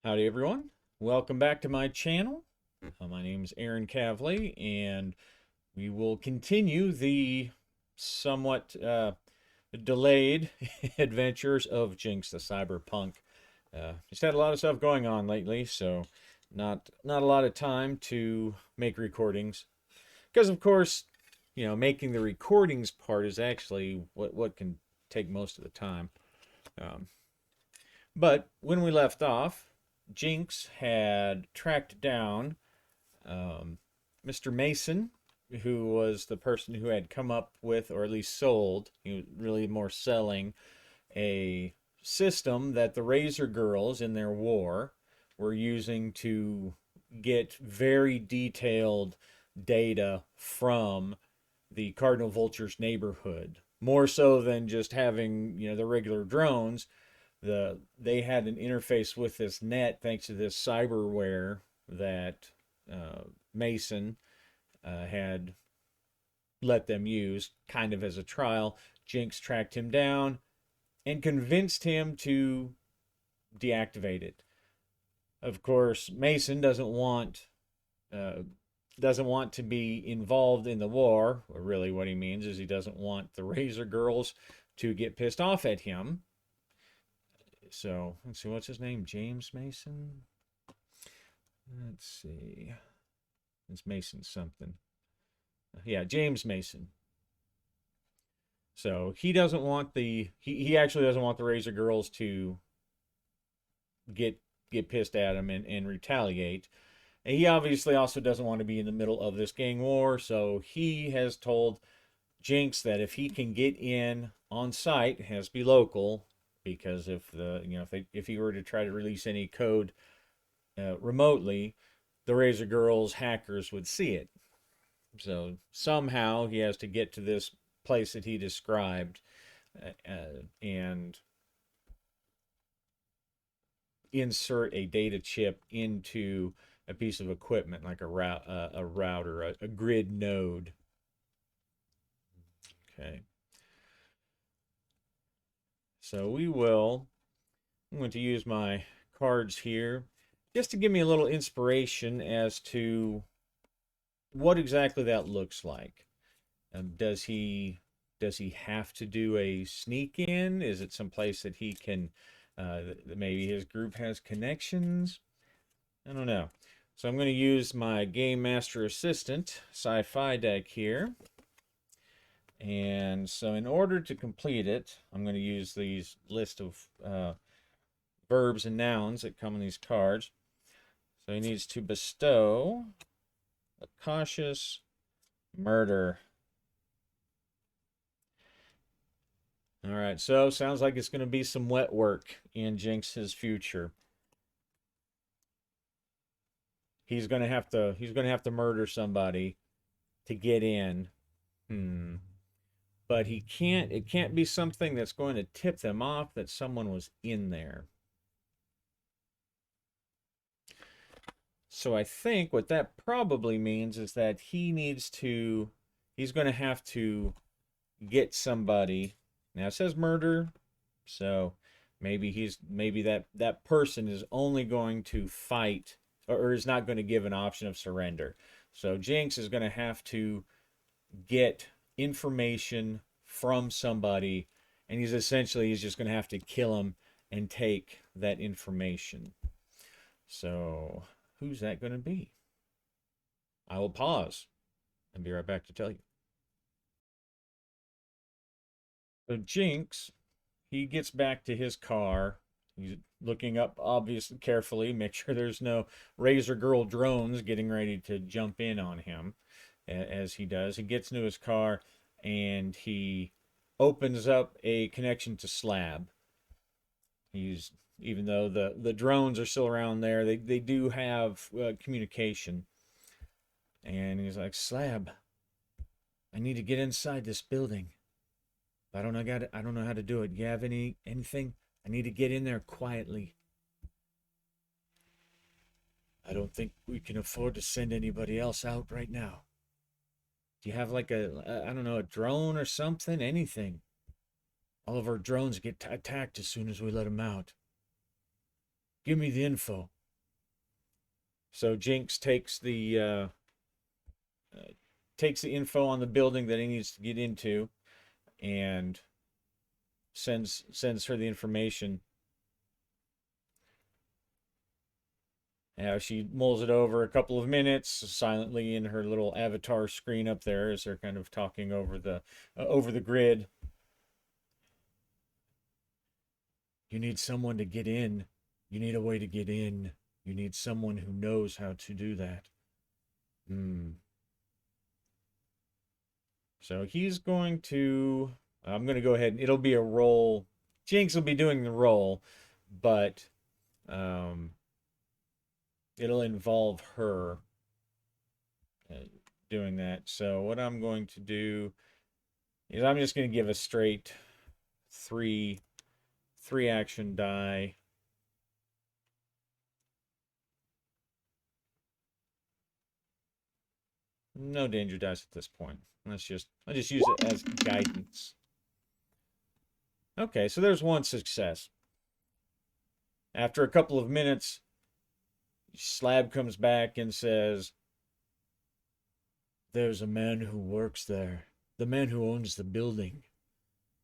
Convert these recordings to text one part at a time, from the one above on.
Howdy everyone. Welcome back to my channel. My name is Aaron Cavley, and we will continue the somewhat delayed adventures of Jinx the Cyberpunk. Just had a lot of stuff going on lately, so not a lot of time to make recordings. Because of course, making the recordings part is actually what can take most of the time. Um, but when we left off, Jinx had tracked down Mr. Mason, who was the person who had come up with, or at least sold, he was really more selling, a system that the Razor Girls in their war were using to get very detailed data from the Cardinal Vultures neighborhood. More so than just having, the regular drones, they had an interface with this net thanks to this cyberware that Mason had let them use kind of as a trial. Jinx tracked him down and convinced him to deactivate it. Of course, Mason uh, doesn't want to be involved in the war. Or really, what he means is he doesn't want the Razor Girls to get pissed off at him. So let's see, what's his name? James Mason. Let's see. It's Mason something. Yeah, James Mason. So he doesn't want he actually doesn't want the Razor Girls to get pissed at him and retaliate. And he obviously also doesn't want to be in the middle of this gang war, so he has told Jinx that if he can get in on site, it has to be local, because if if he were to try to release any code remotely, the Razor Girls hackers would see it. So somehow he has to get to this place that he described and insert a data chip into a piece of equipment like a router, a grid node. Okay. So I'm going to use my cards here just to give me a little inspiration as to what exactly that looks like. Does he have to do a sneak in? Is it someplace that he can maybe his group has connections? I don't know. So I'm going to use my Game Master Assistant sci-fi deck here. And so in order to complete it, I'm going to use these list of verbs and nouns that come in these cards. So he needs to bestow a cautious murder. All right, so sounds like it's going to be some wet work in Jinx's future. He's going to have to murder somebody to get in. But it can't be something that's going to tip them off that someone was in there. So I think what that probably means is that he's going to have to get somebody. Now it says murder, so maybe that person is only going to fight, or is not going to give an option of surrender. So Jinx is going to have to get information from somebody, and he's just going to have to kill him and take that information. So who's that going to be? I will pause and be right back to tell you. So Jinx, he gets back to his car. He's looking up, obviously, carefully, make sure there's no Razor Girl drones getting ready to jump in on him. As he does, he gets into his car and he opens up a connection to Slab. Even though the drones are still around there, they do have communication. And he's like, Slab, I need to get inside this building. I don't know how to do it. You have anything? I need to get in there quietly. I don't think we can afford to send anybody else out right now. Do you have like I don't know, a drone or something? Anything? All of our drones get attacked as soon as we let them out. Give me the info. So Jinx takes the info on the building that he needs to get into and sends her the information. She mulls it over a couple of minutes silently in her little avatar screen up there as they're kind of talking over the grid. You need someone to get in. You need a way to get in. You need someone who knows how to do that. So he's going to. I'm going to go ahead and it'll be a roll. Jinx will be doing the roll, but um, it'll involve her doing that. So what I'm going to do is I'm just going to give a straight three action die. No danger dice at this point. I'll just use it as guidance. Okay, so there's one success. After a couple of minutes, Slab comes back and says, "There's a man who works there. The man who owns the building.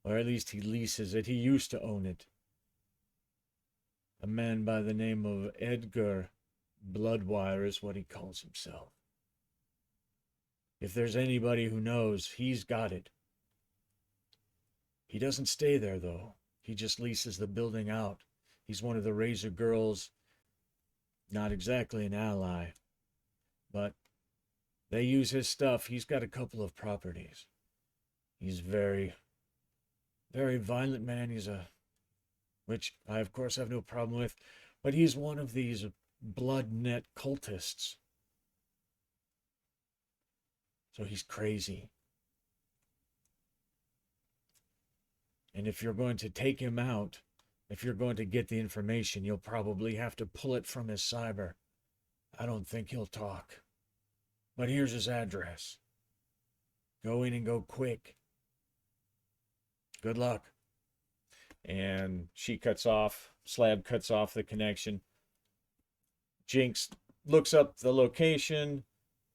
Or at least he leases it. He used to own it. A man by the name of Edgar Bloodwire is what he calls himself. If there's anybody who knows, he's got it. He doesn't stay there, though. He just leases the building out. He's one of the Razor Girls. Not exactly an ally, but they use his stuff. He's got a couple of properties. He's very, very violent man. Which I, of course, have no problem with, but he's one of these blood net cultists. So he's crazy. And if you're going to take him out, if you're going to get the information, you'll probably have to pull it from his cyber. I don't think he'll talk. But here's his address. Go in and go quick. Good luck." And Slab cuts off the connection. Jinx looks up the location,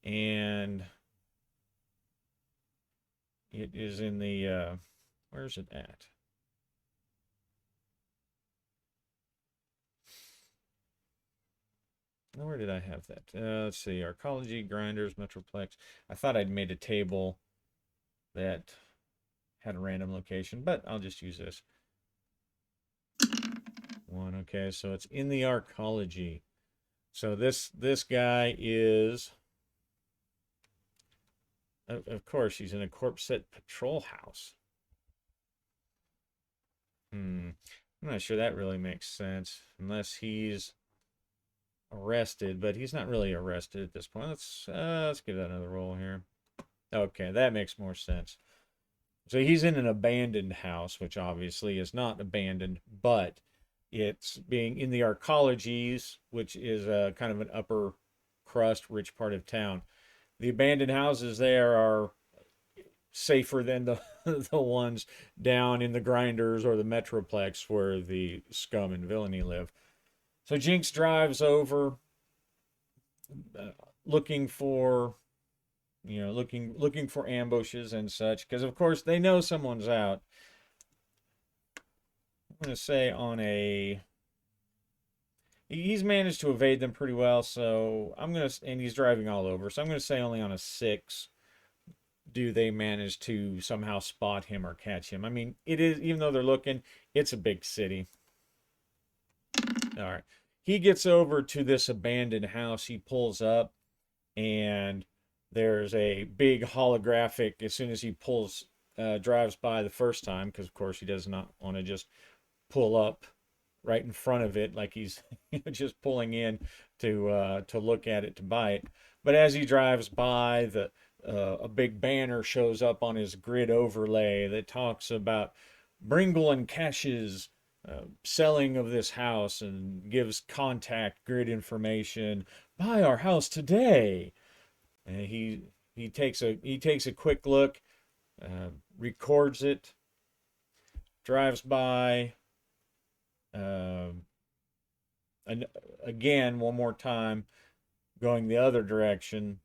and it is in the, where's it at? Where did I have that? Let's see, Arcology, Grinders, Metroplex. I thought I'd made a table that had a random location, but I'll just use this. One, okay, so it's in the Arcology. So this guy is, of course, he's in a Corpset patrol house. I'm not sure that really makes sense, unless he's arrested, but he's not really arrested at this point. Let's give that another roll here. Okay, that makes more sense. So he's in an abandoned house, which obviously is not abandoned, but it's being in the Arcologies, which is a kind of an upper crust, rich part of town. The abandoned houses there are safer than the the ones down in the Grinders or the Metroplex where the scum and villainy live. So Jinx drives over, looking for, looking for ambushes and such, because of course they know someone's out. I'm going to say he's managed to evade them pretty well, so and he's driving all over, so I'm going to say only on a 6 do they manage to somehow spot him or catch him. I mean, it is, even though they're looking, it's a big city. All right. He gets over to this abandoned house. He pulls up, and there's a big holographic, as soon as he drives by the first time, because of course he does not want to just pull up right in front of it like he's just pulling in to look at it, to buy it. But as he drives by, a big banner shows up on his grid overlay that talks about Bringle and Cash's selling of this house, and gives contact grid information. Buy our house today. And he takes a quick look, records it, drives by, and again one more time, going the other direction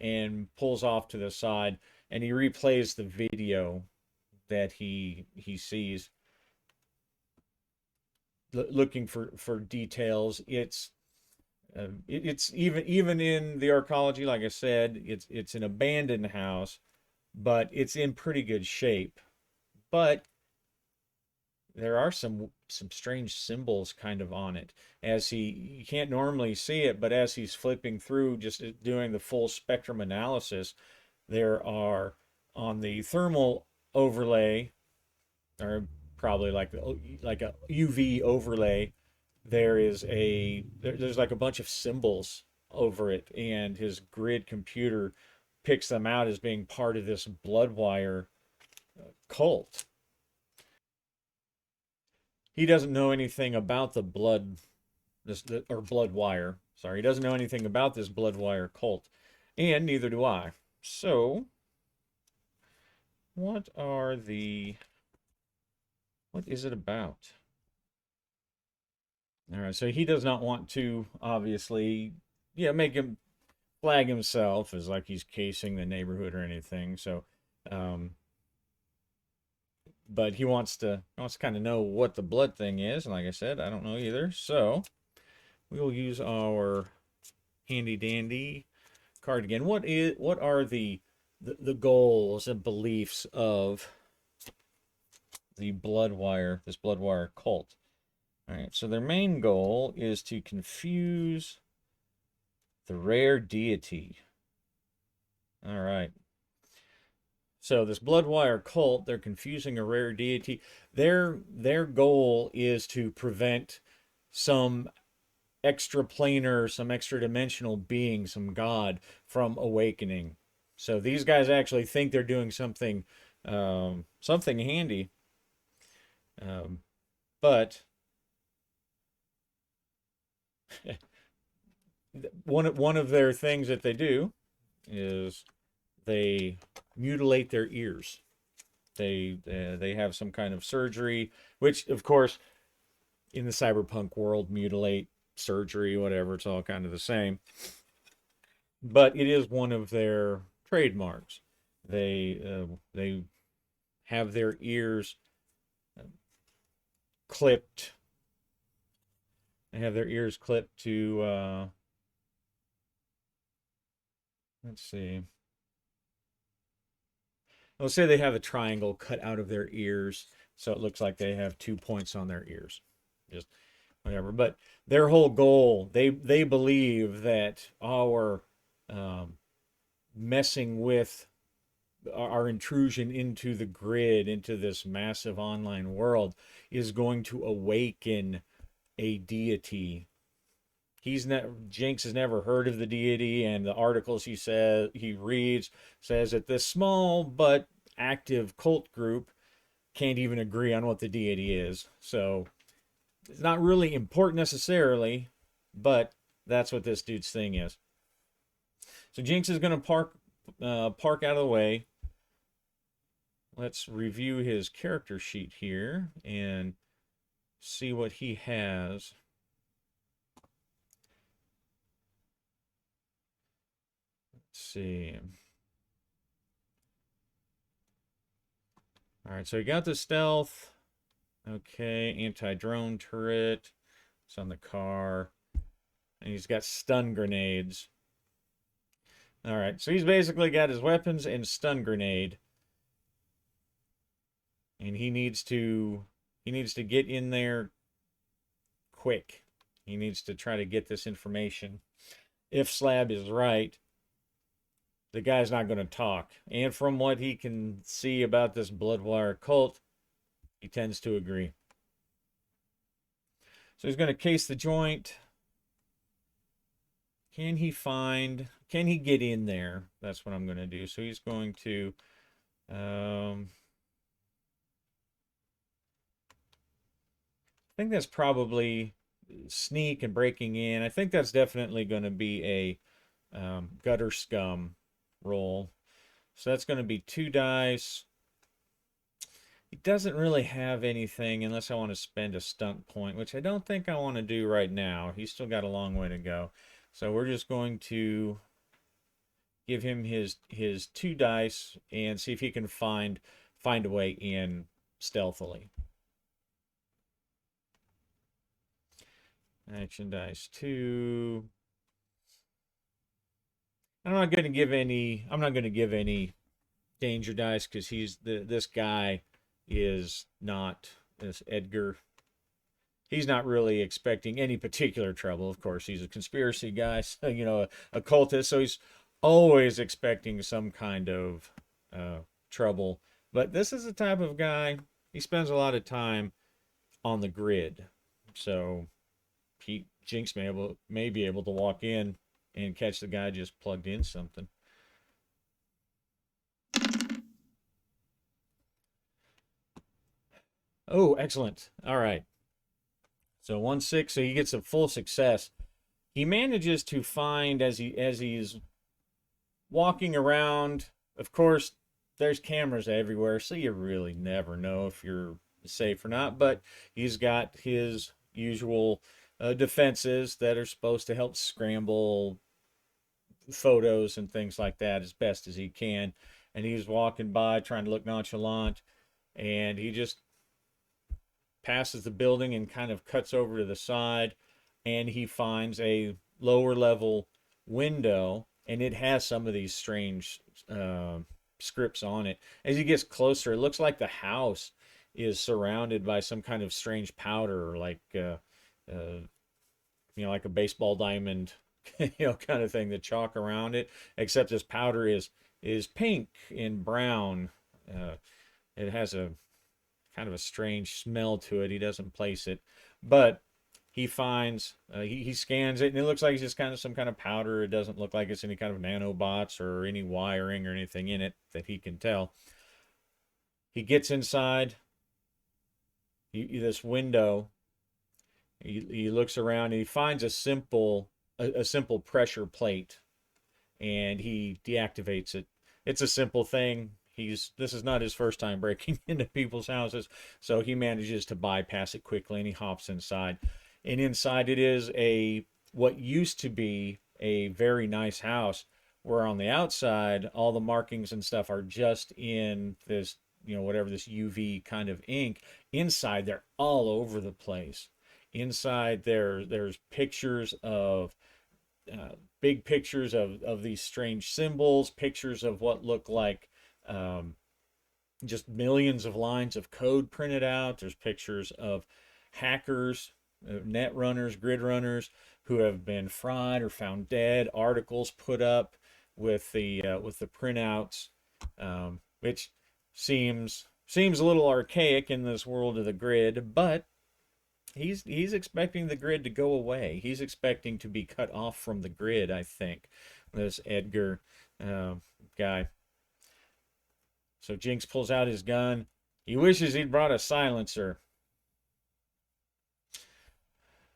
and pulls off to the side, and he replays the video that he sees, looking for details. It's even in the archaeology, like I said, it's an abandoned house, but it's in pretty good shape. But there are some strange symbols kind of on it. As you can't normally see it, but as he's flipping through, just doing the full spectrum analysis, there are on the thermal overlay, or probably like a UV overlay, there's like a bunch of symbols over it, and his grid computer picks them out as being part of this bloodwire cult. He doesn't know anything about the or blood wire. Sorry, he doesn't know anything about this blood wire cult, and neither do I. So, what are the what is it about? All right, so he does not want to obviously, yeah, make him flag himself as like he's casing the neighborhood or anything. So, um, but he wants to kind of know what the blood thing is, and like I said, I don't know either. So we will use our handy dandy card again. What are the goals and beliefs of the this bloodwire cult? All right, so their main goal is to confuse the rare deity. All right. So this bloodwire cult, they're confusing a rare deity. Their goal is to prevent some extraplanar, some extra dimensional being, some god from awakening. So these guys actually think they're doing something handy, um, but one of their things that they do is they mutilate their ears. They have some kind of surgery, which of course in the cyberpunk world, mutilate, surgery, whatever, it's all kind of the same. But it is one of their trademarks. They have their ears clipped. They have their ears clipped to let's see. Let's say they have a triangle cut out of their ears, so it looks like they have 2 points on their ears. Just whatever. But their whole goal, they believe that our um, messing with our intrusion into the grid, into this massive online world, is going to awaken a deity. Jinx has never heard of the deity, and the articles he reads says that this small but active cult group can't even agree on what the deity is. So it's not really important necessarily, but that's what this dude's thing is. So Jinx is going to park out of the way. Let's review his character sheet here and see what he has. Let's see. All right, so he got the stealth. Okay, anti-drone turret. It's on the car. And he's got stun grenades. All right, so he's basically got his weapons and stun grenade. And he needs to get in there quick. He needs to try to get this information. If Slab is right, the guy's not going to talk. And from what he can see about this Bloodwire cult, he tends to agree. So he's going to case the joint. Can he get in there? That's what I'm going to do. So he's going to I think that's probably sneak and breaking in. I think that's definitely going to be a gutter scum roll. So that's going to be 2 dice. He doesn't really have anything unless I want to spend a stunt point, which I don't think I want to do right now. He's still got a long way to go. So we're just going to give him his 2 dice and see if he can find a way in stealthily. Action dice 2. I'm not going to give any danger dice because this guy is not, this Edgar, he's not really expecting any particular trouble. Of course, he's a conspiracy guy, so, a cultist, so he's always expecting some kind of trouble. But this is the type of guy, he spends a lot of time on the grid. So Jinx may be able to walk in and catch the guy just plugged in something. Oh, excellent. All right. So 1-6, so he gets a full success. He manages to find as he's walking around. Of course, there's cameras everywhere, so you really never know if you're safe or not. But he's got his usual defenses that are supposed to help scramble photos and things like that as best as he can. And he's walking by trying to look nonchalant, and he just passes the building and kind of cuts over to the side, and he finds a lower level window, and it has some of these strange scripts on it. As he gets closer, it looks like the house is surrounded by some kind of strange powder, like like a baseball diamond, kind of thing, the chalk around it. Except this powder is pink and brown. It has a kind of a strange smell to it. He doesn't place it, but he finds he scans it, and it looks like it's just kind of some kind of powder. It doesn't look like it's any kind of nanobots or any wiring or anything in it that he can tell. He gets inside this window. He looks around and he finds a simple pressure plate, and he deactivates it. It's a simple thing. This is not his first time breaking into people's houses, so he manages to bypass it quickly, and he hops inside. And inside it is what used to be a very nice house, where on the outside all the markings and stuff are just in this, whatever, this UV kind of ink. Inside they're all over the place. Inside there's pictures of big pictures of these strange symbols, pictures of what look like just millions of lines of code printed out. There's pictures of hackers, net runners, grid runners who have been fried or found dead. Articles put up with the printouts, which seems a little archaic in this world of the grid, but he's expecting the grid to go away. He's expecting to be cut off from the grid, I think, this Edgar guy. So Jinx pulls out his gun. He wishes he'd brought a silencer.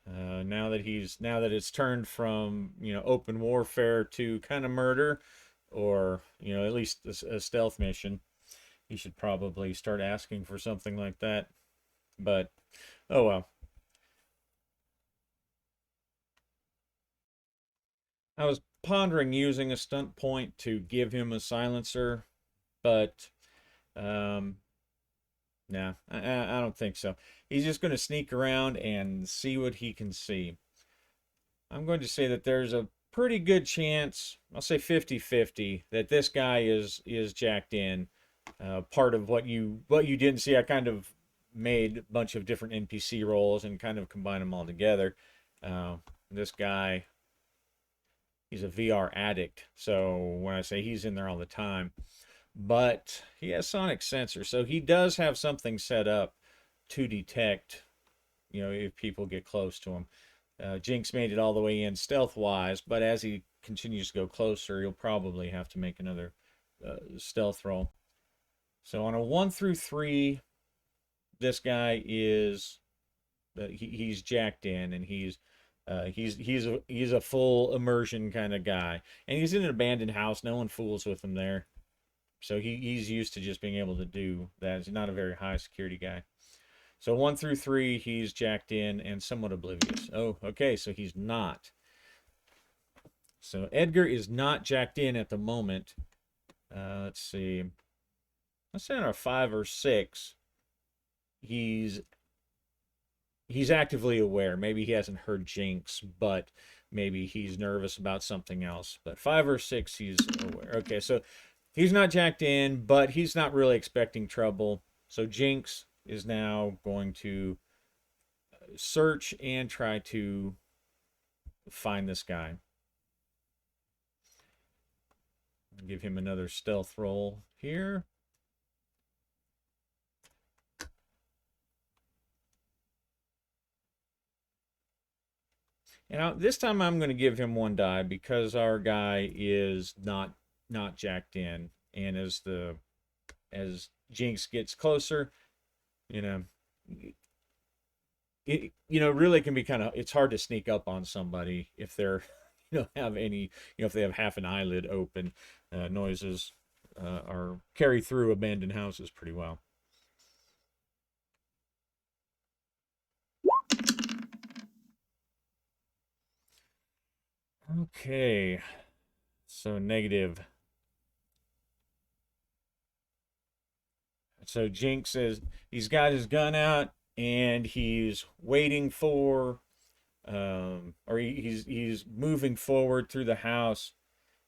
Now that it's turned from open warfare to kind of murder, or at least a stealth mission, he should probably start asking for something like that. But oh well. I was pondering using a stunt point to give him a silencer, but nah, I don't think so. He's just going to sneak around and see what he can see. I'm going to say that there's a pretty good chance, I'll say 50-50, that this guy is jacked in. Part of what you didn't see, I kind of made a bunch of different NPC roles and kind of combined them all together. This guy, he's a VR addict, so when I say he's in there all the time, but he has sonic sensor, so he does have something set up to detect, if people get close to him. Jinx made it all the way in stealth-wise, but as he continues to go closer, he'll probably have to make another stealth roll. So on a 1 through 3, this guy is he's jacked in, and he's a full immersion kind of guy, and he's in an abandoned house. No one fools with him there, so he's used to just being able to do that. He's not a very high security guy. So 1 through 3, he's jacked in and somewhat oblivious. Oh, okay, so he's not. So Edgar is not jacked in at the moment. Let's see. Let's say on a 5 or 6, he's he's actively aware. Maybe he hasn't heard Jinx, but maybe he's nervous about something else. But 5 or 6, he's aware. Okay, so he's not jacked in, but he's not really expecting trouble. So Jinx is now going to search and try to find this guy. Give him another stealth roll here. And this time I'm going to give him 1 die because our guy is not jacked in, and as Jinx gets closer, you know, really can be it's hard to sneak up on somebody if they're have any, if they have half an eyelid open. Noises are carry through abandoned houses pretty well. Okay, so negative. So Jinx says he's got his gun out and he's waiting for, or he's moving forward through the house,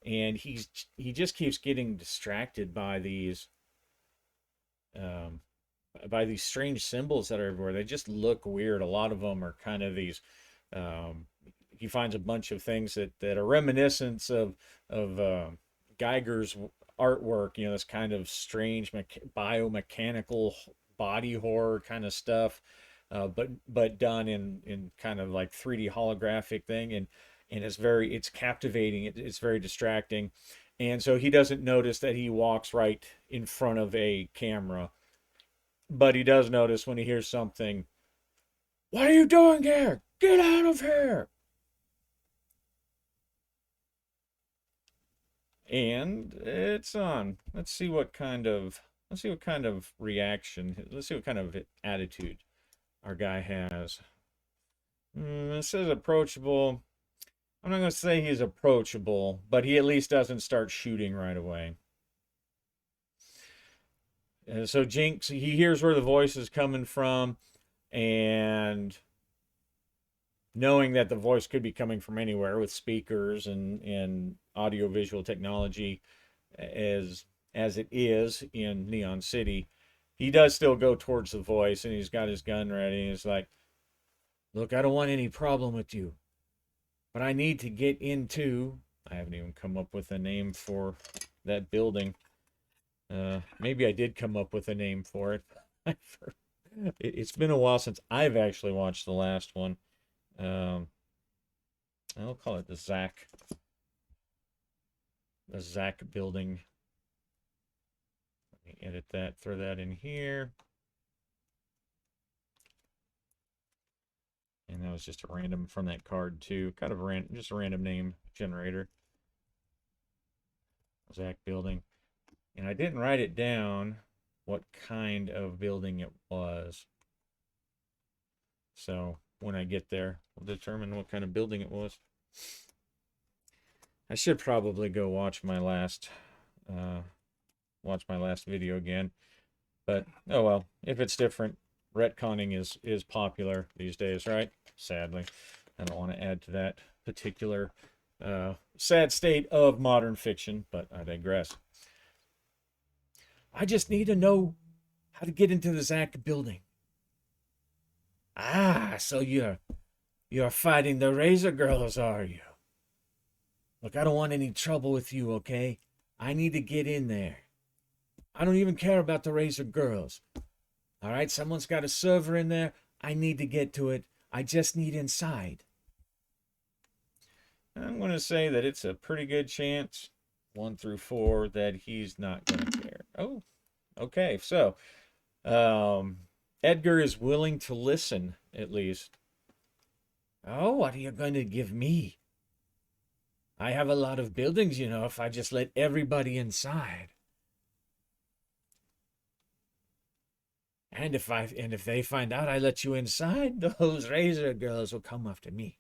and he just keeps getting distracted um, by these strange symbols that are everywhere. They just look weird. A lot of them are kind of these. Um, he finds a bunch of things that are reminiscent of Geiger's artwork. This kind of strange biomechanical body horror kind of stuff, but done in kind of like 3D holographic thing, and it's captivating. It's very distracting, and so he doesn't notice that he walks right in front of a camera, but he does notice when he hears something. What are you doing here? Get out of here! And it's on. Let's see what kind of reaction. Let's see what kind of attitude our guy has. It says approachable. I'm not going to say he's approachable, but he at least doesn't start shooting right away. So Jinx, he hears where the voice is coming from, and knowing that the voice could be coming from anywhere with speakers and audio visual technology as it is in Neon City, he does still go towards the voice, and he's got his gun ready, and he's like, look, I don't want any problem with you, but I need to get into. I haven't even come up with a name for that building. Maybe I did come up with a name for it. It's been a while since I've actually watched the last one. I'll call it the Zach building. Let me edit that, throw that in here. And that was just a random from that card too. Kind of just a random name generator. Zach building. And I didn't write it down what kind of building it was. So when I get there, we'll determine what kind of building it was. I should probably go watch my last video again. But oh well, if it's different, retconning is popular these days, right? Sadly, I don't want to add to that particular sad state of modern fiction, but I digress. I just need to know how to get into the Zach building. Ah, so you're fighting the Razor Girls, are you? Look, I don't want any trouble with you, okay? I need to get in there. I don't even care about the Razor Girls. All right, someone's got a server in there. I need to get to it. I just need inside. I'm going to say that it's a pretty good chance, 1 through 4, that he's not going to care. Oh, okay. So, Edgar is willing to listen, at least. Oh, what are you going to give me? I have a lot of buildings, if I just let everybody inside. And if they find out I let you inside, those Razor Girls will come after me.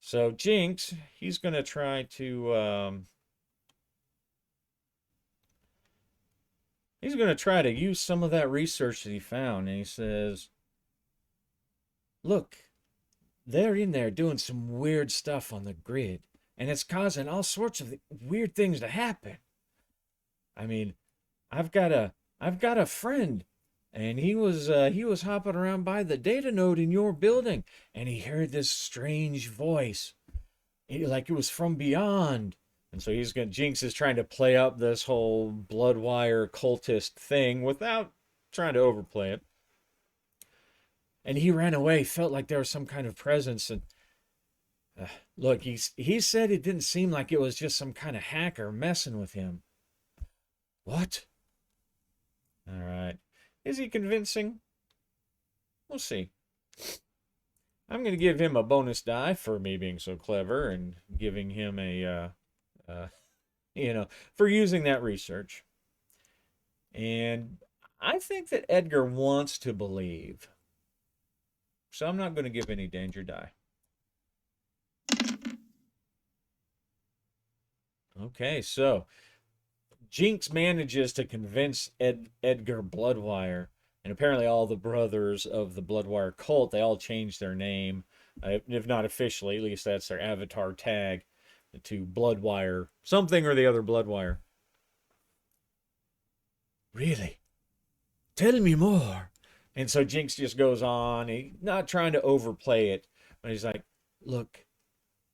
So Jinx, he's going to try to use some of that research that he found, and he says, "Look, they're in there doing some weird stuff on the grid, and it's causing all sorts of weird things to happen. I mean, I've got a I've got a friend, and he was hopping around by the data node in your building, and he heard this strange voice, like it was from beyond." And so Jinx is trying to play up this whole Bloodwire cultist thing without trying to overplay it. And he ran away, felt like there was some kind of presence. And look, he said it didn't seem like it was just some kind of hacker messing with him. What? All right. Is he convincing? We'll see. I'm going to give him a bonus die for me being so clever and giving him uh, for using that research. And I think that Edgar wants to believe. So I'm not going to give any danger die. Okay, so Jinx manages to convince Edgar Bloodwire, and apparently all the brothers of the Bloodwire cult, they all changed their name, if not officially, at least that's their avatar tag, to Bloodwire, something or the other Bloodwire. Really? Tell me more. And so Jinx just goes on, not trying to overplay it, but he's like, look,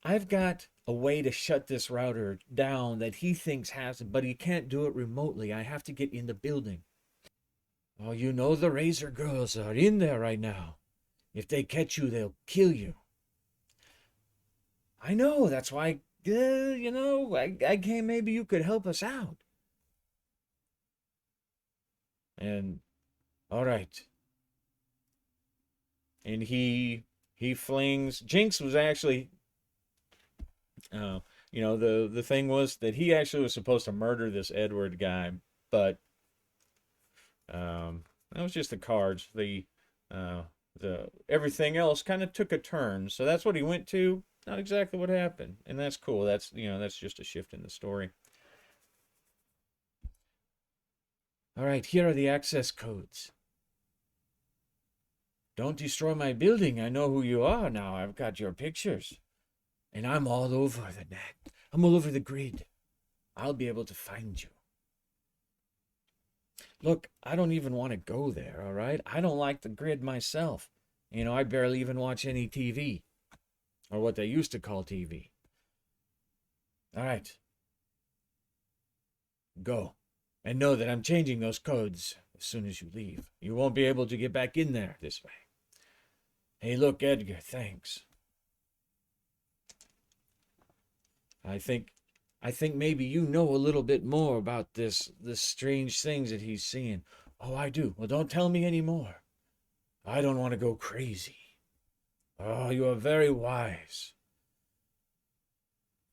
I've got a way to shut this router down that he thinks has it, but he can't do it remotely. I have to get in the building. Oh, you know the Razor Girls are in there right now. If they catch you, they'll kill you. I know, that's why, I came, maybe you could help us out. And, all right. And he flings, Jinx was actually, the thing was that he actually was supposed to murder this Edward guy, but that was just the cards. The everything else kind of took a turn, so that's what he went to. Not exactly what happened, and that's cool. That's just a shift in the story. All right, here are the access codes. Don't destroy my building. I know who you are now. I've got your pictures, and I'm all over the net. I'm all over the grid. I'll be able to find you. Look, I don't even want to go there, all right? I don't like the grid myself. I barely even watch any TV, or what they used to call TV. All right, go. And know that I'm changing those codes as soon as you leave. You won't be able to get back in there this way. Hey, look, Edgar, thanks. I think maybe you know a little bit more about this strange things that he's seeing. Oh, I do. Well, don't tell me any more. I don't want to go crazy. Oh, you are very wise.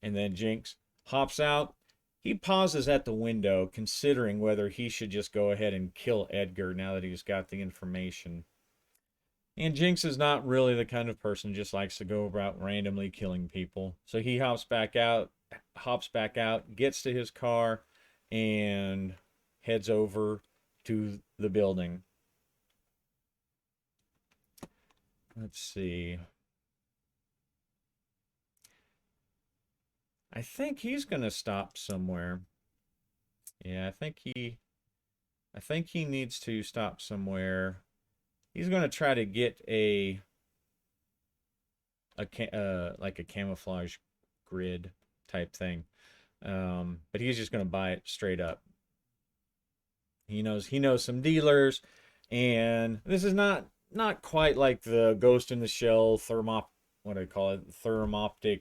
And then Jinx hops out. He pauses at the window, considering whether he should just go ahead and kill Edgar now that he's got the information. And Jinx is not really the kind of person who just likes to go about randomly killing people. So he hops back out, gets to his car, and heads over to the building. Let's see. I think he's going to stop somewhere. Yeah, I think he needs to stop somewhere. He's going to try to get like a camouflage grid type thing. But he's just going to buy it straight up. He knows some dealers, and this is not quite like the Ghost in the Shell what do I call it, thermoptic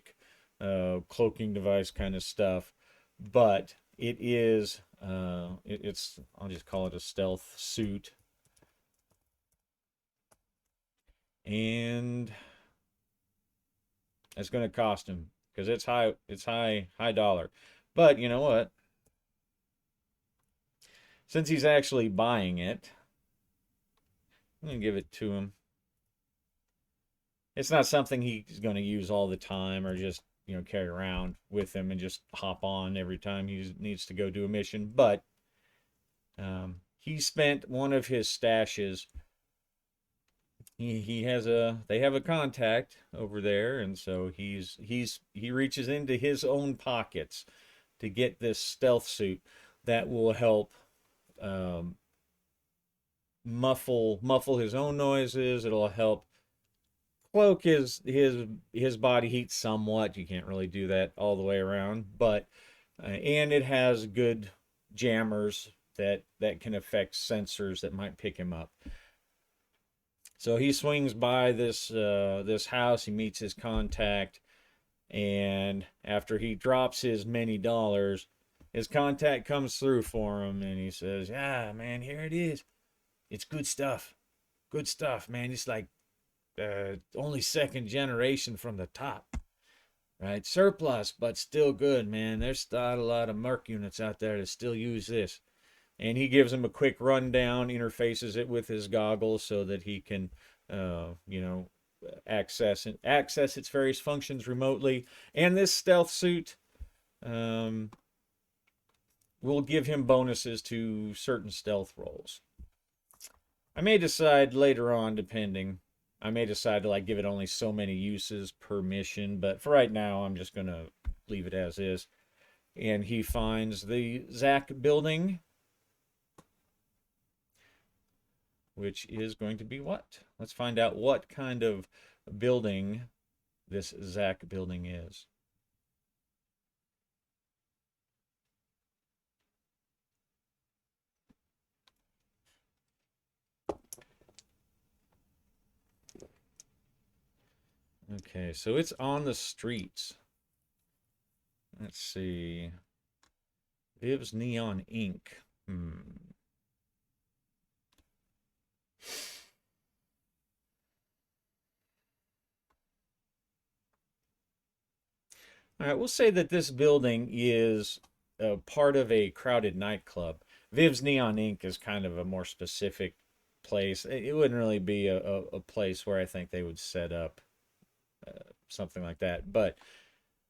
cloaking device kind of stuff, but it is it's I'll just call it a stealth suit, and it's going to cost him because it's high dollar. But you know what? Since he's actually buying it, I'm going to give it to him. it's not something he's going to use all the time or just carry around with him and just hop on every time he needs to go do a mission. But he spent one of his stashes. He has a they have a contact over there, and so he reaches into his own pockets to get this stealth suit that will help um, muffle his own noises. It'll help cloak his body heat somewhat. You can't really do that all the way around, but and it has good jammers that can affect sensors that might pick him up. So he swings by this house. He meets his contact, and after he drops his many dollars, his contact comes through for him, and he says, "Yeah, man, here it is. It's good stuff, man. It's like only second generation from the top, right? Surplus, but still good, man. There's still a lot of Merc units out there that still use this." And he gives him a quick rundown, interfaces it with his goggles so that he can, you know, access its various functions remotely. And this stealth suit um, will give him bonuses to certain stealth rolls. I may decide later on, depending. I may decide to like give it only so many uses per mission, but for right now, I'm just gonna leave it as is. And he finds the Zack building, which is going to be what? Let's find out what kind of building this Zack building is. Okay, so it's on the streets. Let's see. Viv's Neon Ink. All right, we'll say that this building is part of a crowded nightclub. Viv's Neon Ink is kind of a more specific place. It wouldn't really be a place where I think they would set up something like that. But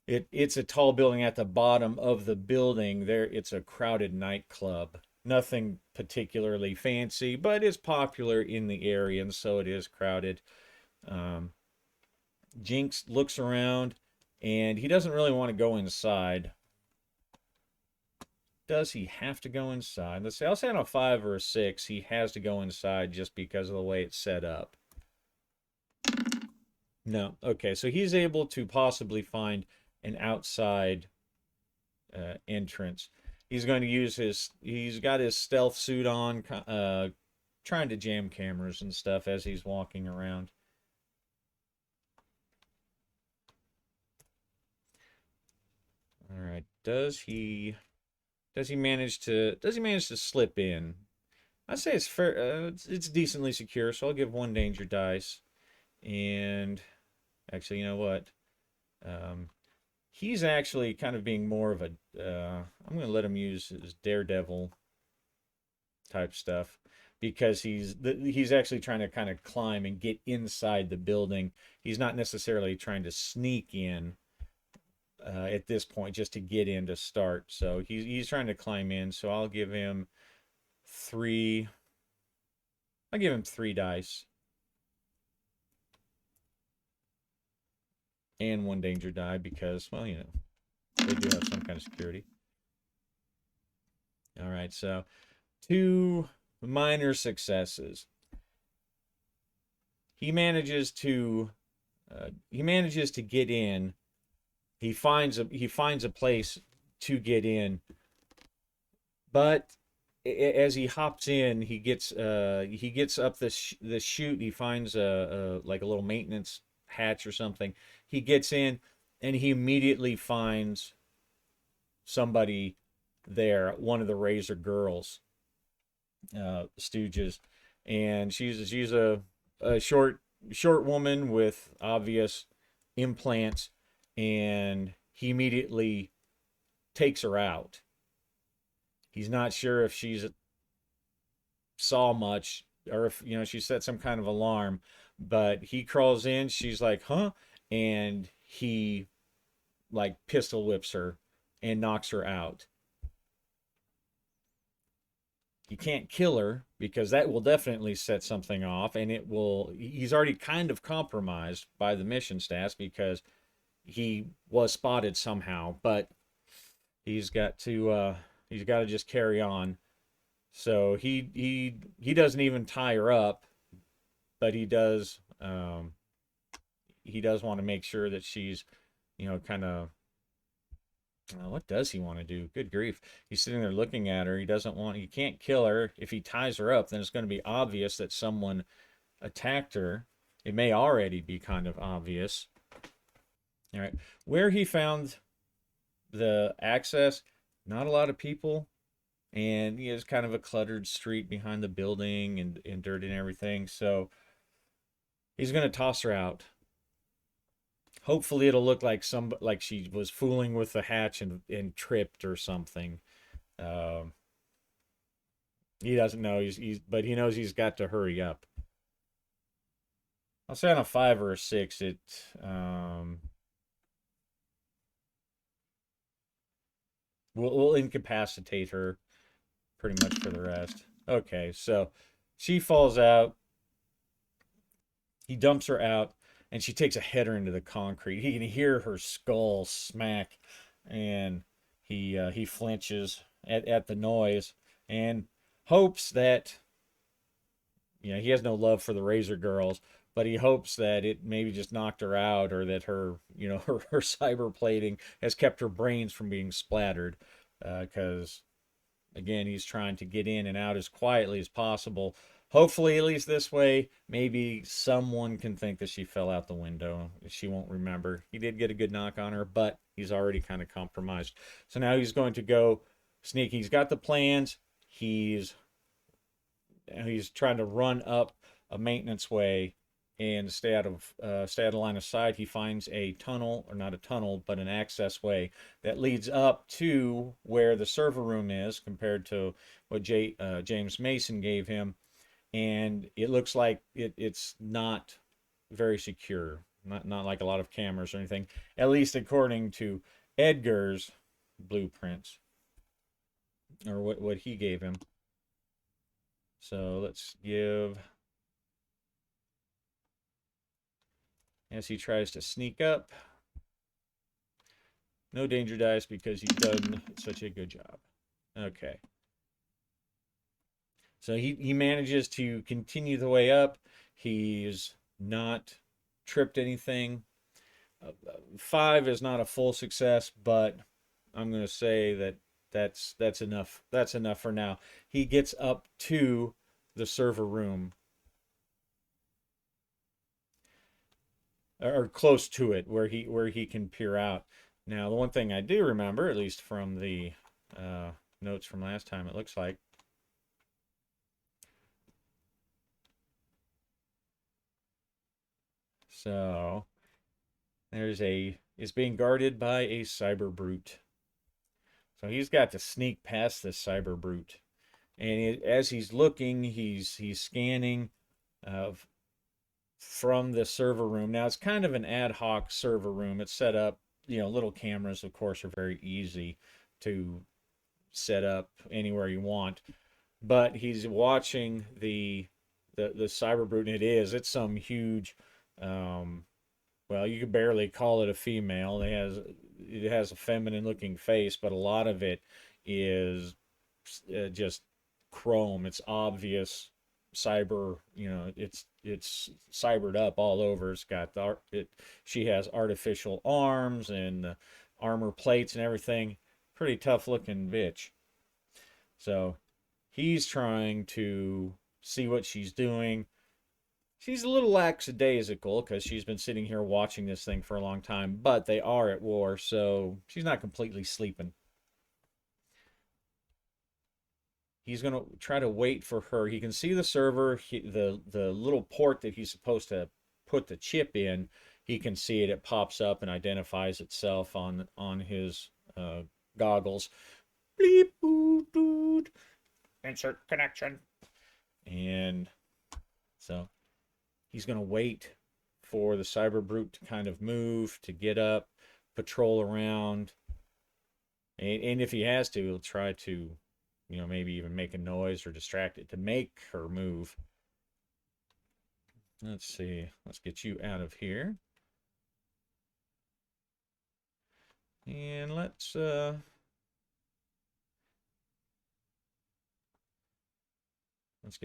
it's a tall building at the bottom of the building. There, it's a crowded nightclub. Nothing particularly fancy, but is popular in the area, and so it is crowded. Um, Jinx looks around, and he doesn't really want to go inside. Does he have to go inside? Let's say, I'll say on a 5 or a 6, he has to go inside just because of the way it's set up. No. Okay, so he's able to possibly find an outside entrance. He's going to use he's got his stealth suit on, trying to jam cameras and stuff as he's walking around. All right, does he manage to slip in? I say it's fair. It's decently secure, so I'll give one danger dice. And actually, you know what? He's actually kind of being more of a. I'm going to let him use his daredevil type stuff because he's actually trying to kind of climb and get inside the building. He's not necessarily trying to sneak in at this point just to get in to start. So he's trying to climb in. So I'll give him three. I'll give him 3 dice and 1 danger die because, well, they do have some kind of security. All right, so 2 minor successes. He manages to get in. He finds a place to get in, but as he hops in, he gets up the chute. He finds like a little maintenance hatch or something. He gets in, and he immediately finds somebody there, one of the Razor girls, Stooges, and she's a short woman with obvious implants, and he immediately takes her out. He's not sure if she's saw much or if she set some kind of alarm, But he crawls in, she's like, huh? And he like pistol whips her and knocks her out. You can't kill her because that will definitely set something off, and it will. He's already kind of compromised by the mission stats because he was spotted somehow, but he's got to just carry on. So he doesn't even tie her up, but he does want to make sure that she's, kind of. What does he want to do? Good grief. He's sitting there looking at her. He can't kill her. If he ties her up, then it's going to be obvious that someone attacked her. It may already be kind of obvious. All right. Where he found the access, not a lot of people. And he has kind of a cluttered street behind the building and dirt and everything. So he's going to toss her out. Hopefully it'll look like she was fooling with the hatch and tripped or something. Um, he doesn't know but he knows he's got to hurry up. I'll say on a 5 or a 6, um, will incapacitate her pretty much for the rest. Okay, so she falls out. He dumps her out, and she takes a header into the concrete. He can hear her skull smack, and he flinches at the noise and hopes that he has no love for the Razor Girls, but he hopes that it maybe just knocked her out, or that her her cyber plating has kept her brains from being splattered, because again, he's trying to get in and out as quietly as possible. Hopefully, at least this way, maybe someone can think that she fell out the window. She won't remember. He did get a good knock on her, but he's already kind of compromised. So now he's going to go sneak. He's got the plans. He's trying to run up a maintenance way and stay out of line of sight. He finds a tunnel, or not a tunnel, but an access way that leads up to where the server room is, compared to what James Mason gave him, and it looks like it's not very secure, not like a lot of cameras or anything, at least according to Edgar's blueprints, or what he gave him. So let's give, as he tries to sneak up. No danger dice because he's done such a good job. Okay. So he manages to continue the way up. He's not tripped anything. 5 is not a full success, but I'm going to say that's enough. That's enough for now. He gets up to the server room, or close to it, where he can peer out. Now, the one thing I do remember, at least from the notes from last time, it looks like, so is being guarded by a cyber brute. So he's got to sneak past this cyber brute, and as he's looking, he's scanning uh, from the server room. Now it's kind of an ad hoc server room. It's set up, little cameras, of course, are very easy to set up anywhere you want. But he's watching the cyber brute, and it's some huge, well, you could barely call it a female. It has a feminine looking face, but a lot of it is just chrome. It's obvious cyber. It's cybered up all over. It's got She has artificial arms and armor plates and everything. Pretty tough looking bitch. So he's trying to see what she's doing. She's a little lackadaisical because she's been sitting here watching this thing for a long time, but they are at war, so she's not completely sleeping. He's going to try to wait for her. He can see the server, the little port that he's supposed to put the chip in. He can see it. It pops up and identifies itself on his goggles. Bleep, boot, boot. Insert connection. And so he's going to wait for the cyber brute to kind of move, to get up, patrol around, and if he has to, he'll try to, maybe even make a noise or distract it to make her move. Let's see. Let's get you out of here. And let's get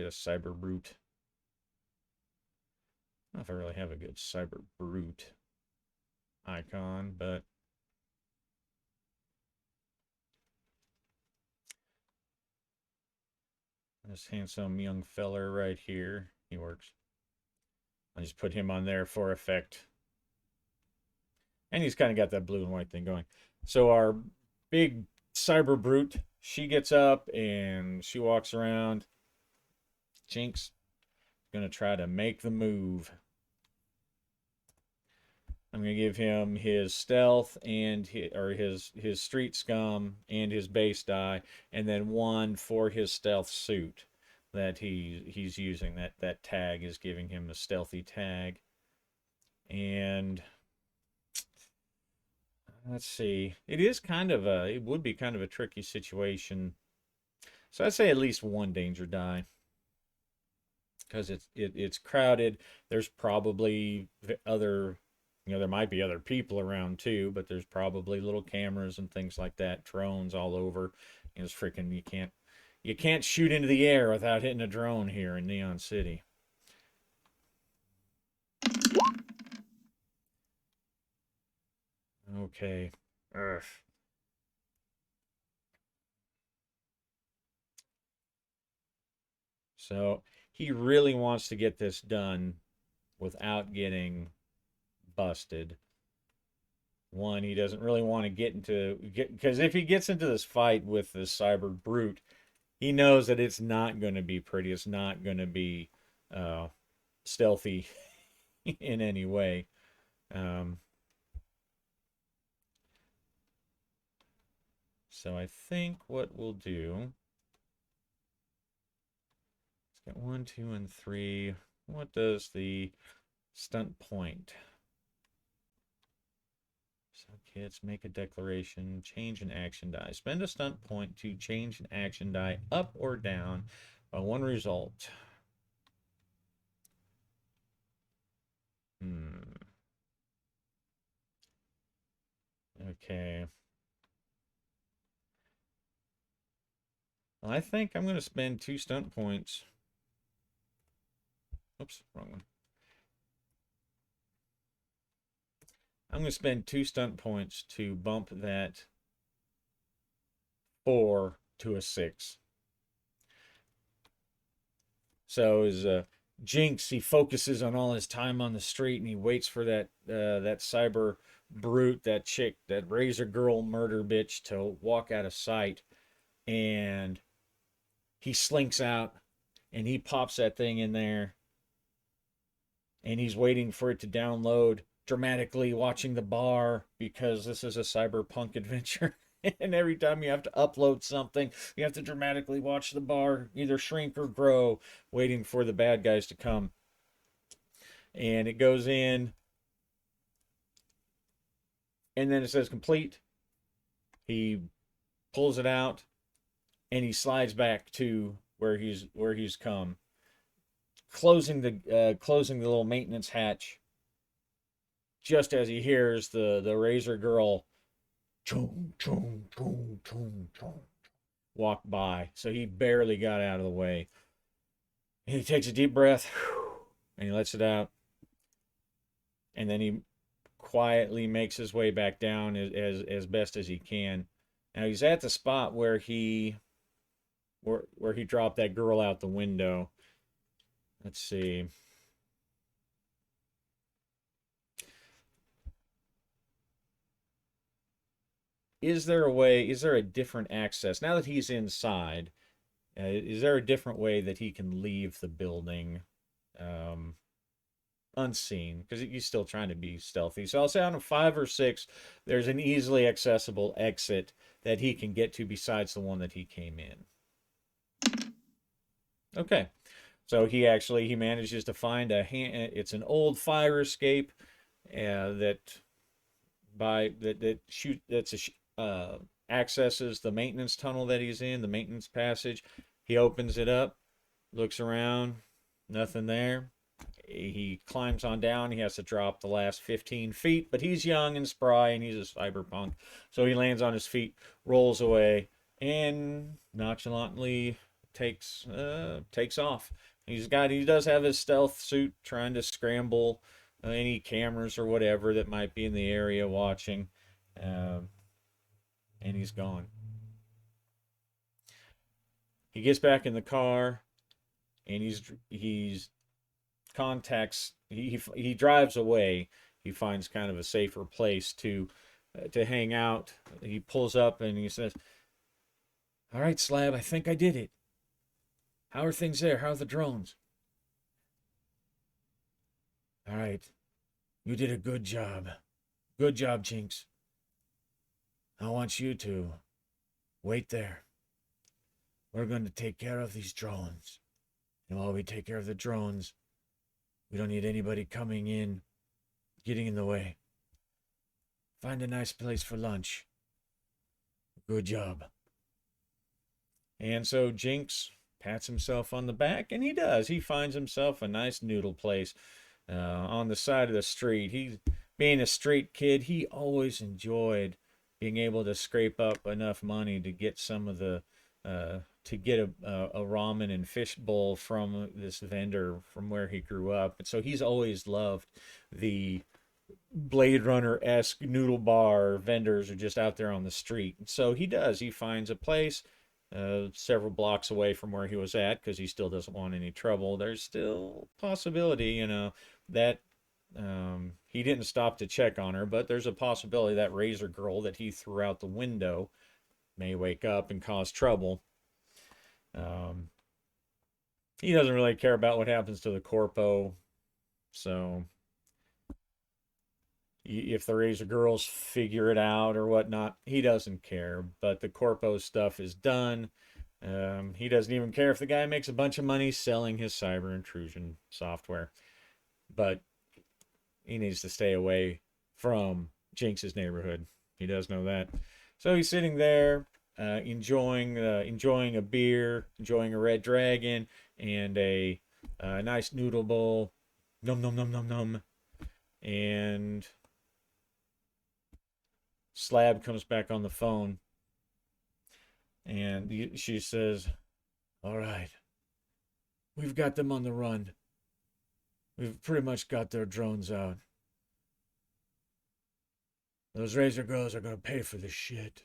a cyber brute. I don't know if I really have a good cyber brute icon, but this handsome young feller right here, he works. I just put him on there for effect. And he's kind of got that blue and white thing going. So our big cyber brute, she gets up and she walks around. Jinx is going to try to make the move. I'm going to give him his stealth and his street scum and his base die, and then one for his stealth suit that he's using. That tag is giving him a stealthy tag. And let's see. It would be kind of a tricky situation. So I'd say at least one danger die. Because it's crowded. There's probably other, there might be other people around too, but there's probably little cameras and things like that, drones all over. It's freaking, you can't shoot into the air without hitting a drone here in Neon City. Okay. Ugh. So he really wants to get this done without getting busted. One, he doesn't really want to because if he gets into this fight with this cyber brute, he knows that it's not going to be pretty. It's not going to be stealthy in any way. So I think what we'll do, let's get 1, 2, and 3. What does the stunt point? So kids, make a declaration, change an action die. Spend a stunt point to change an action die up or down by one result. Okay. Well, I think I'm going to spend 2 stunt points. Oops, wrong one. I'm going to spend 2 stunt points to bump that 4 to a 6. So as Jinx, he focuses on all his time on the street and he waits for that cyber brute, that chick, that razor girl murder bitch to walk out of sight, and he slinks out and he pops that thing in there and he's waiting for it to download, dramatically watching the bar because this is a cyberpunk adventure. And every time you have to upload something, you have to dramatically watch the bar either shrink or grow, waiting for the bad guys to come. And it goes in, and then it says complete. He pulls it out, and he slides back to where he's come, closing the little maintenance hatch. Just as he hears the razor girl chung, chung, chung, chung, chung, walk by. So he barely got out of the way. And he takes a deep breath and he lets it out. And then he quietly makes his way back down as best as he can. Now he's at the spot where he dropped that girl out the window. Let's see. Is there a different access? Now that he's inside, is there a different way that he can leave the building unseen? Because he's still trying to be stealthy. So I'll say on a 5 or 6, there's an easily accessible exit that he can get to besides the one that he came in. Okay. So he manages to find it's an old fire escape that by that that shoot that's accesses the maintenance tunnel that he's in, the maintenance passage. He opens it up, looks around, nothing there. He climbs on down. He has to drop the last 15 feet, but he's young and spry and he's a cyberpunk. So he lands on his feet, rolls away, and nonchalantly takes off. He does have his stealth suit, trying to scramble any cameras or whatever that might be in the area watching, um, and he's gone. He gets back in the car and he's contacts he drives away. He finds kind of a safer place to hang out. He pulls up and he says, "All right, Slab, I think I did it. How are things there? How are the drones?" "All right, you did a good job. Good job, Jinx. I want you to wait there. We're going to take care of these drones. And while we take care of the drones, we don't need anybody coming in, getting in the way. Find a nice place for lunch. Good job." And so Jinx pats himself on the back, and he does. He finds himself a nice noodle place on the side of the street. Being a street kid, he always enjoyed being able to scrape up enough money to get some of the to get a ramen and fish bowl from this vendor from where he grew up. And so he's always loved the Blade Runner-esque noodle bar vendors are just out there on the street. So he does. He finds a place several blocks away from where he was at because he still doesn't want any trouble. There's still possibility, that he didn't stop to check on her, but there's a possibility that Razor Girl that he threw out the window may wake up and cause trouble. Um, he doesn't really care about what happens to the corpo, so if the Razor Girls figure it out or whatnot, he doesn't care. But the corpo stuff is done. He doesn't even care if the guy makes a bunch of money selling his cyber intrusion software. But he needs to stay away from Jinx's neighborhood. He does know that. So he's sitting there enjoying a beer, enjoying a red dragon, and a nice noodle bowl. Num num num num num. And Slab comes back on the phone, and she says, "All right, we've got them on the run. We've pretty much got their drones out. Those Razor Girls are going to pay for this shit.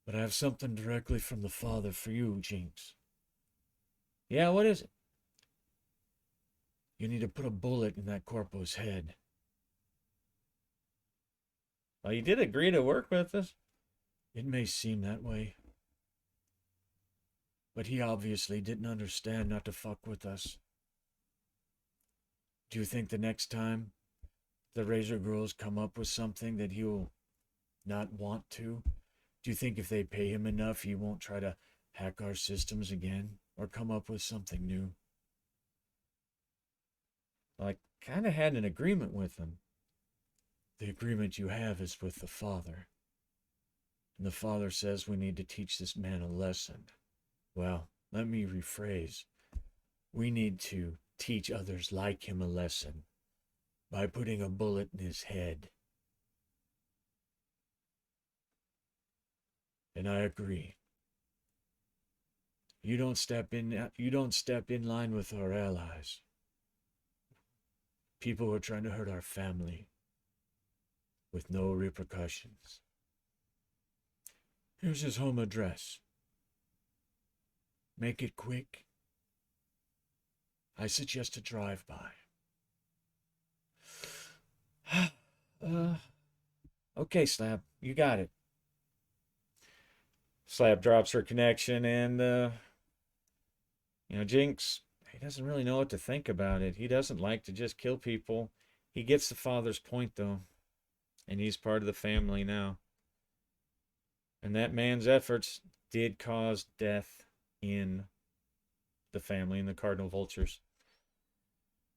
But I have something directly from the father for you, Jinx." "Yeah, what is it?" "You need to put a bullet in that corpo's head." "Well, you did agree to work with us." "It may seem that way. But he obviously didn't understand not to fuck with us. Do you think the next time the Razor Girls come up with something that he'll not want to? Do you think if they pay him enough, he won't try to hack our systems again or come up with something new?" "Well, I kind of had an agreement with him." "The agreement you have is with the father. And the father says we need to teach this man a lesson. Well, let me rephrase. We need to teach others like him a lesson by putting a bullet in his head." "And I agree. You don't step in line with our allies. People who are trying to hurt our family with no repercussions. Here's his home address. Make it quick. I suggest a drive-by." Okay, Slab, you got it." Slab drops her connection, and Jinx, he doesn't really know what to think about it. He doesn't like to just kill people. He gets the father's point, though, and he's part of the family now. And that man's efforts did cause death in the family and the Cardinal Vultures.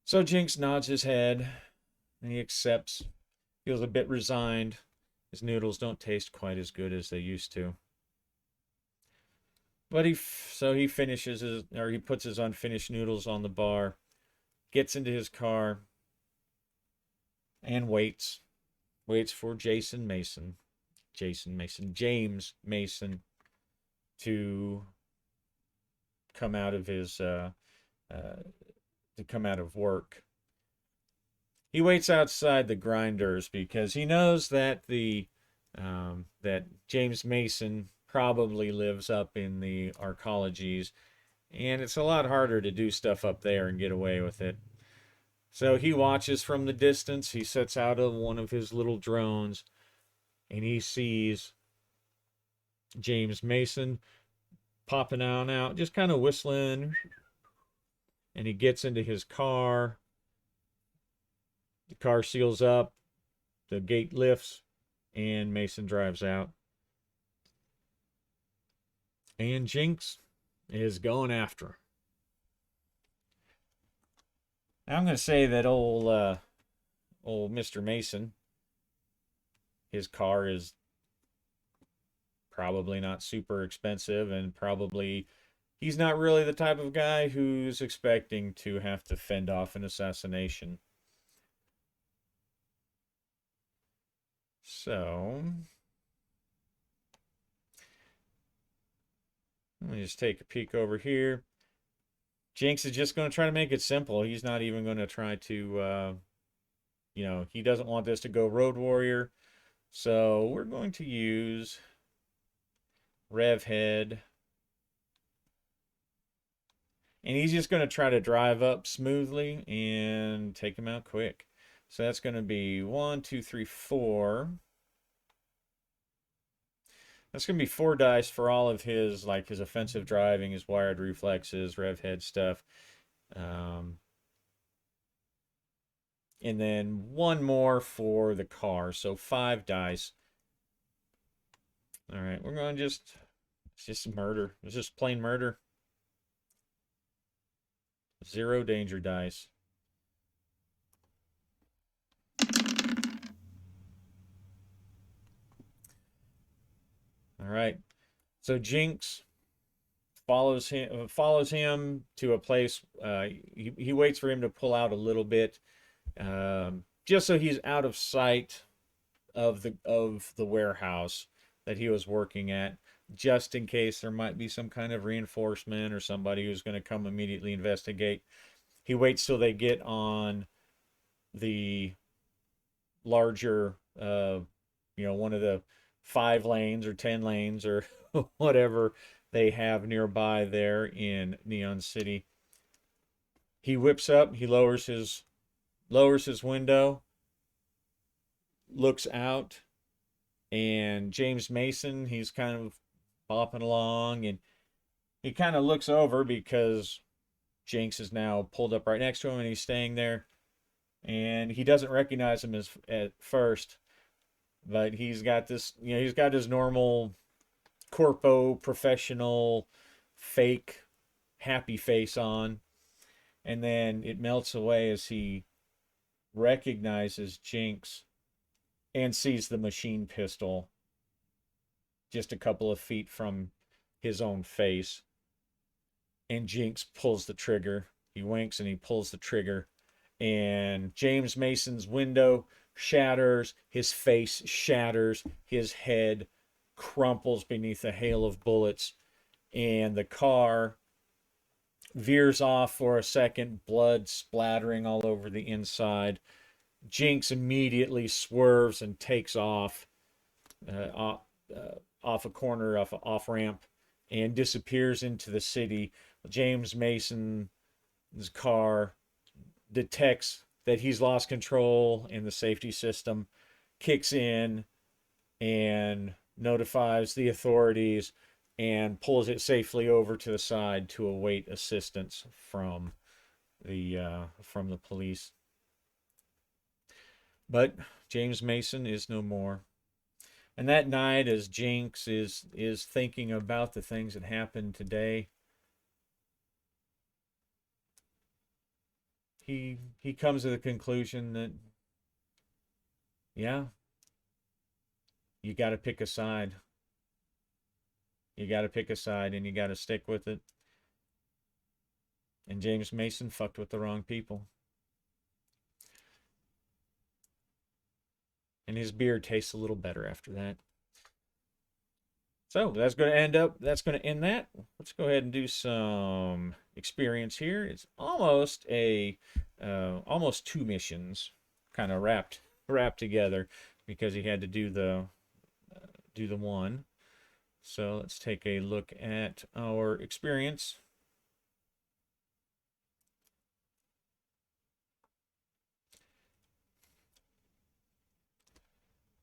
So Jinx nods his head and he accepts, feels a bit resigned. His noodles don't taste quite as good as they used to. But he finishes his, or he puts his unfinished noodles on the bar, gets into his car, and waits for James Mason to come out of his to come out of work. He waits outside the grinders because he knows that that James Mason probably lives up in the arcologies, and it's a lot harder to do stuff up there and get away with it. So he watches from the distance. He sets out of one of his little drones, and he sees James Mason popping on out, just kind of whistling. And he gets into his car. The car seals up. The gate lifts, and Mason drives out. And Jinx is going after him. I'm going to say that old Mr. Mason, his car is probably not super expensive, and probably he's not really the type of guy who's expecting to have to fend off an assassination. So, let me just take a peek over here. Jinx is just going to try to make it simple. He's not even going to try to, he doesn't want this to go Road Warrior. So we're going to use Rev Head. And he's just going to try to drive up smoothly and take him out quick. So that's going to be 1, 2, 3, 4. That's going to be 4 dice for all of his, like his offensive driving, his wired reflexes, rev head stuff. And then 1 more for the car. So 5 dice. All right, we're going to it's just murder. It's just plain murder. 0 danger dice. All right. So Jinx follows him to a place. He waits for him to pull out a little bit, just so he's out of sight of the warehouse that he was working at, just in case there might be some kind of reinforcement or somebody who's going to come immediately investigate. He waits till they get on the larger, one of the 5 lanes or 10 lanes or whatever they have nearby there in Neon City. He whips up, he lowers his window, looks out, and James Mason, he's kind of bopping along, and he kind of looks over because Jinx is now pulled up right next to him and he's staying there. And he doesn't recognize him at first, but he's got this, he's got his normal corpo professional fake happy face on, and then it melts away as he recognizes Jinx and sees the machine pistol just a couple of feet from his own face. And Jinx pulls the trigger. He winks and he pulls the trigger, and James Mason's window shatters, his face shatters, his head crumples beneath a hail of bullets, and the car veers off for a second, blood splattering all over the inside. Jinx immediately swerves and takes off off a corner, off ramp, and disappears into the city. James Mason's car detects that he's lost control, and the safety system kicks in and notifies the authorities and pulls it safely over to the side to await assistance from the police. But James Mason is no more. And that night, as Jinx is thinking about the things that happened today, he comes to the conclusion that, yeah, you got to pick a side. You got to pick a side and you got to stick with it. And James Mason fucked with the wrong people. And his beer tastes a little better after that. So that's going to end that. Let's go ahead and do some experience here. It's almost almost two missions kind of wrapped together because he had to do the one. So let's take a look at our experience.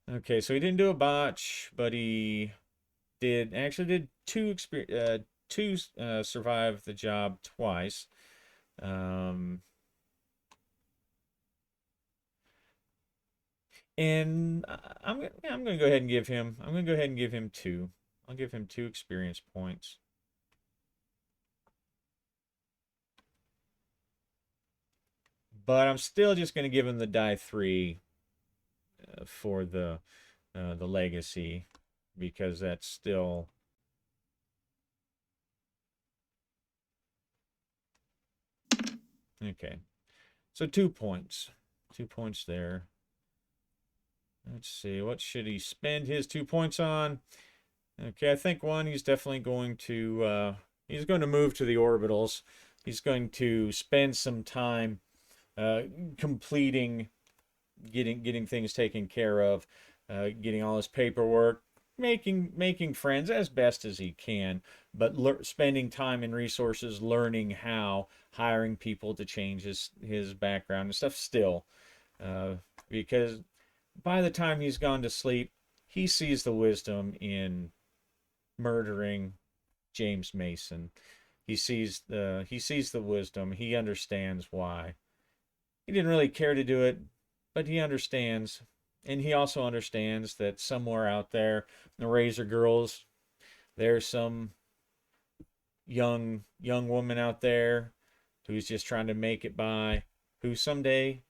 Okay, so he didn't do a botch, but he did survive the job twice. And I'm going to go ahead and give him two. I'll give him 2 experience points. But I'm still just going to give him the die 3 for the legacy, because that's still okay. So 2 points. 2 points there. Let's see, what should he spend his 2 points on? Okay, I think one, he's definitely going to move to the orbitals. He's going to spend some time completing, getting things taken care of, getting all his paperwork, making friends as best as he can, but spending time and resources learning how, hiring people to change his background and stuff still, because by the time he's gone to sleep, he sees the wisdom in murdering James Mason. He sees the wisdom. He understands why. He didn't really care to do it, but he understands. And he also understands that somewhere out there, the Razor Girls, there's some young woman out there who's just trying to make it by, who someday,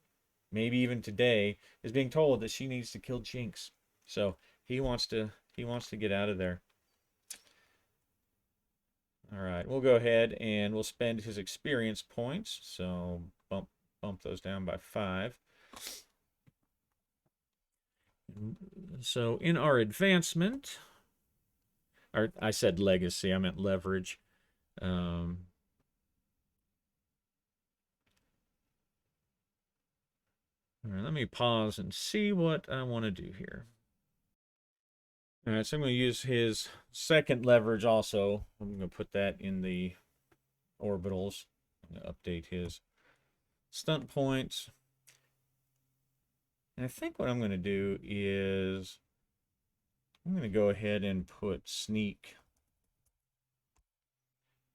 maybe even today, is being told that she needs to kill Jinx. So he wants to get out of there. All right, we'll go ahead and we'll spend his experience points. So bump those down by 5. So in our advancement, or I said legacy, I meant leverage. All right, let me pause and see what I want to do here. All right, so I'm going to use his second leverage also. I'm going to put that in the orbitals. I'm going to update his stunt points. And I think what I'm going to do is I'm going to go ahead and put sneak.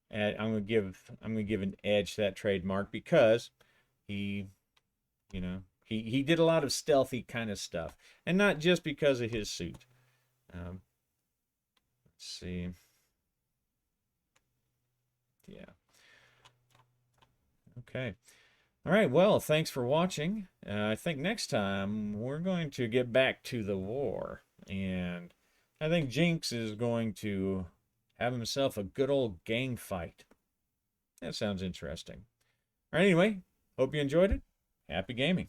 And I'm going to give an edge to that trademark because he did a lot of stealthy kind of stuff, and not just because of his suit. Let's see. Yeah. Okay. All right. Well, thanks for watching. I think next time we're going to get back to the war, and I think Jinx is going to have himself a good old gang fight. That sounds interesting. All right. Anyway, hope you enjoyed it. Happy gaming.